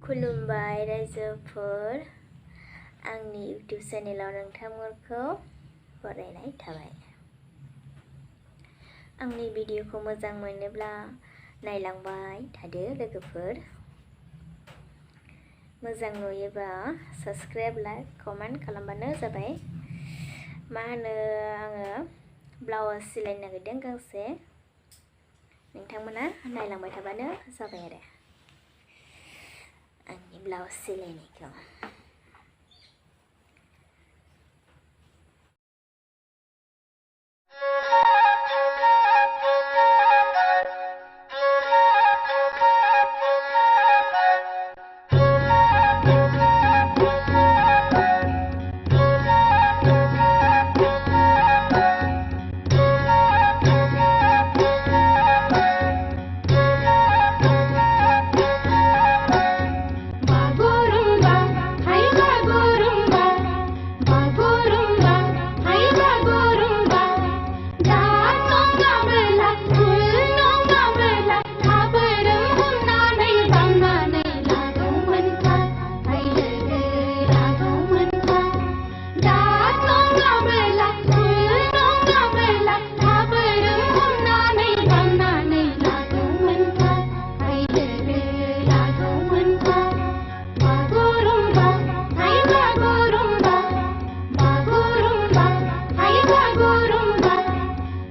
खुलुमबाय रायजोफोर आंनि इउटिउब चेनेलाव नोंथांमोनखौ बरायनाय थाबाय। आंनि भिडिअखौ मोजां मोनोब्ला नायलांबाय थादो लोगोफोर। मोजां नुयोबा साबस्क्राइब लाइक कमेन्ट खालामबानो जाबाय। मा होनो आङो ब्लाउस सिलायनो नागिरदों गांसे, नोंथांमोना नायलांबाय थाबानो जाबाय आरो आंनि ब्लाउस सिलायनायखौ।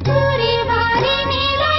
Puri bari nila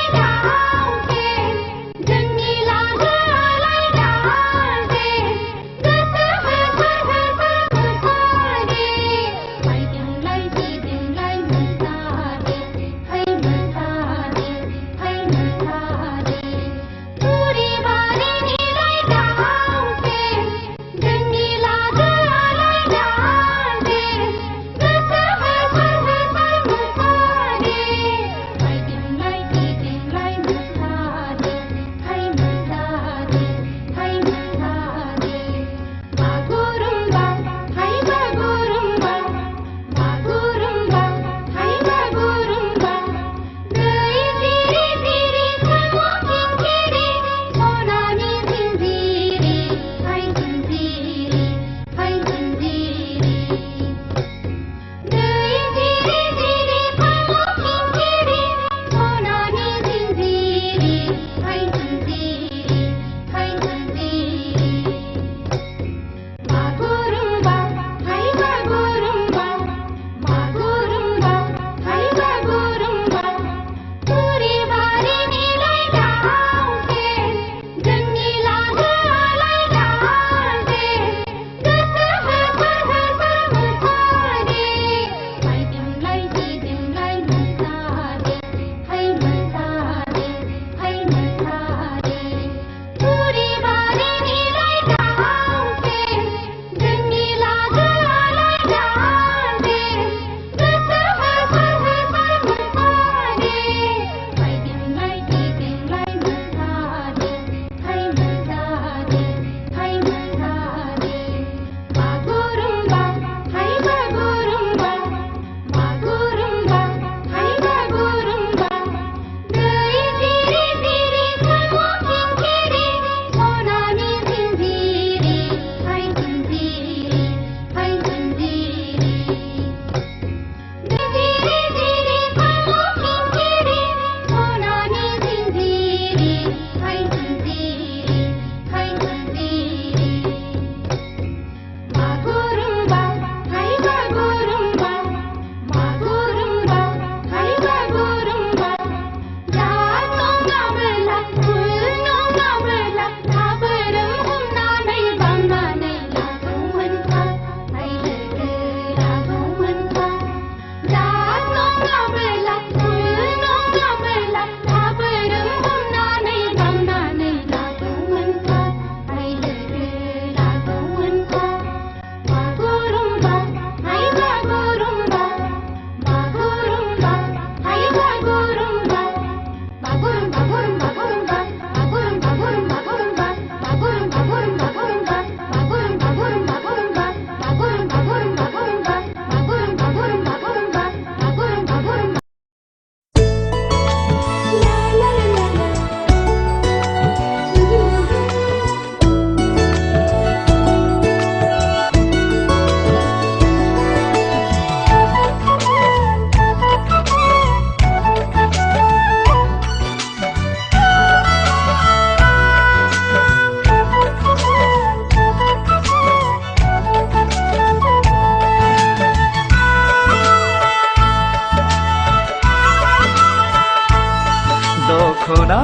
दखना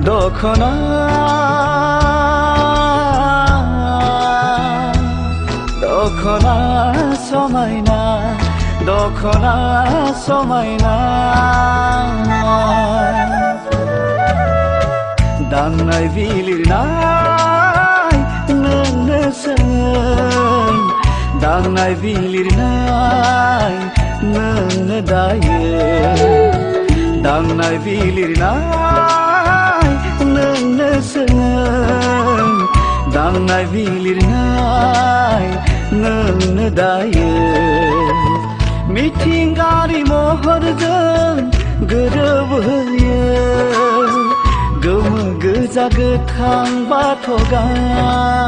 दखना दखना समायना दखना समायना दांनाय बिलिरनाय नोंनोसै दांनाय बिलिरनाय नोंनो दायो दांनाय बिलिरनाय नोंनोसै दांनाय बिलिरनाय नोंनो दायो मिथिंगानि महरजों गोरोबहोयो गोमो गोजा गोथां बाथगान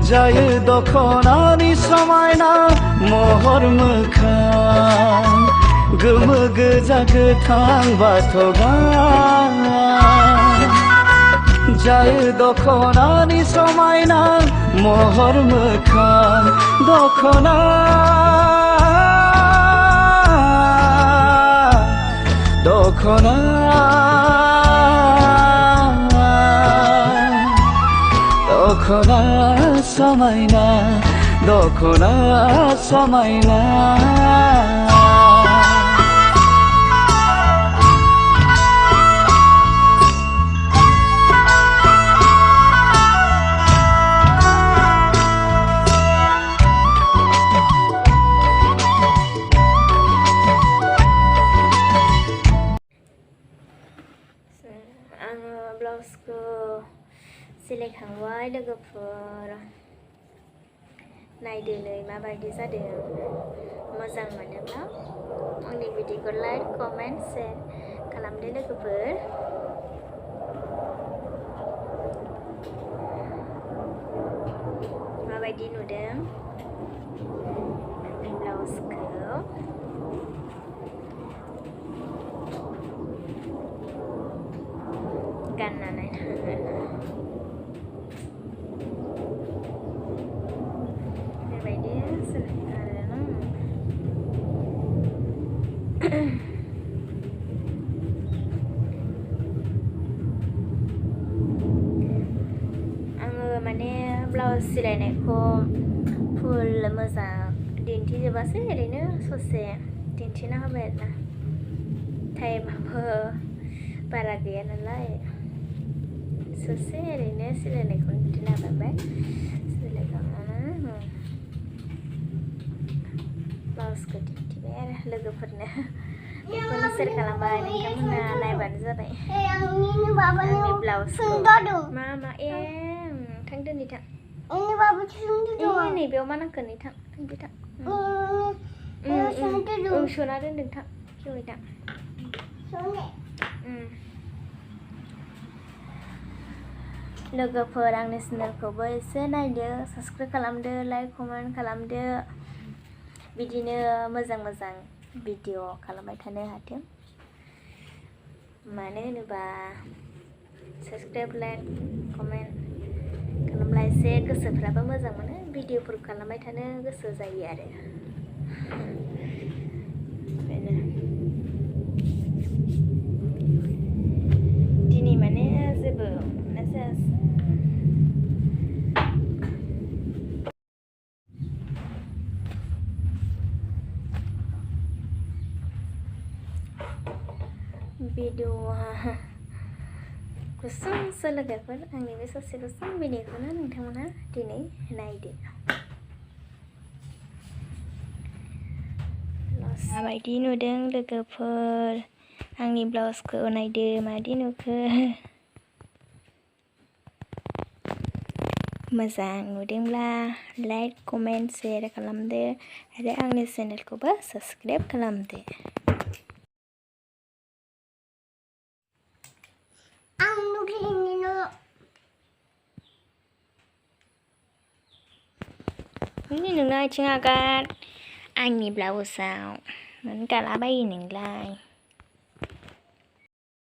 जायो दखनानि समायना महर मोखां गोमो गोजा गोथां बाथगान जायो दखनानि समायना महर मोखां दखना दखना दखना समायना दखना समायना आङो ब्लाउसखौ सिलायखांबाय लोगोफोर नायदो नै माबायदि जादों मोजां मोनोब्ला आंनि भिडिअखौ लाइक कमेन्ट शेयार खालामदो लोगोफोर माबायदि नुदों ब्लाउसखौ गाननानै बेबायदि आरोना आङो माने ब्लाउस सिलायनायखौ फुल मोजां दिन्थिजोबासै ओरैनो ससे दिन्थिना होबाय आरोना टाइमाबो बारा गैया नालाय ससे ओरैनो सिलायनायखौ दिन्थिना होबाय सिलायखांनानै ब्लाउसखौ दिन्थिबाय आरो लोगोफोरनो बेखौनो सेयार खालामबाय नोंथांमोना नायबानो जाबाय आंनि ब्लाउसखौ मा मा ए थां दोनै थां नैबेयाव मा नांखो नै थां बे थां सोना दोनदों थां खेवै थां लोगोफोर आंनि चेनेलखौबो एसे नायदो साबस्क्राइब खालामदो लाइक कमेन्ट खालामदो बिदिनो मोजां मोजां भिडिअ खालामबाय थानो हाथों मानो होनोबा साबस्क्राइब लाइक कमेन्ट खालामब्ला एसे गोसोफ्राबो मोजां मोनो भिडिअफोर खालामबाय थानो गोसो जायो आरो दिनै माने जेबो भिडिअआ गुसुंसो लोगोफोर आंनि बे ससे गुसुं भिडिअखौनो नोंथांमोना दिनै नायदो माबायदि नुदों लोगोफोर आंनि ब्लाउसखौ नायदो माबायदि नुखो मोजां नुदोंब्ला लाइक कमेन्ट शेयार खालामदो आरो आंनि चेनेलखौबो साबस्क्राइब खालामदो नोंना आथिं आगाद आंनि ब्लाउसाव मानो गालाबायो नोंलाय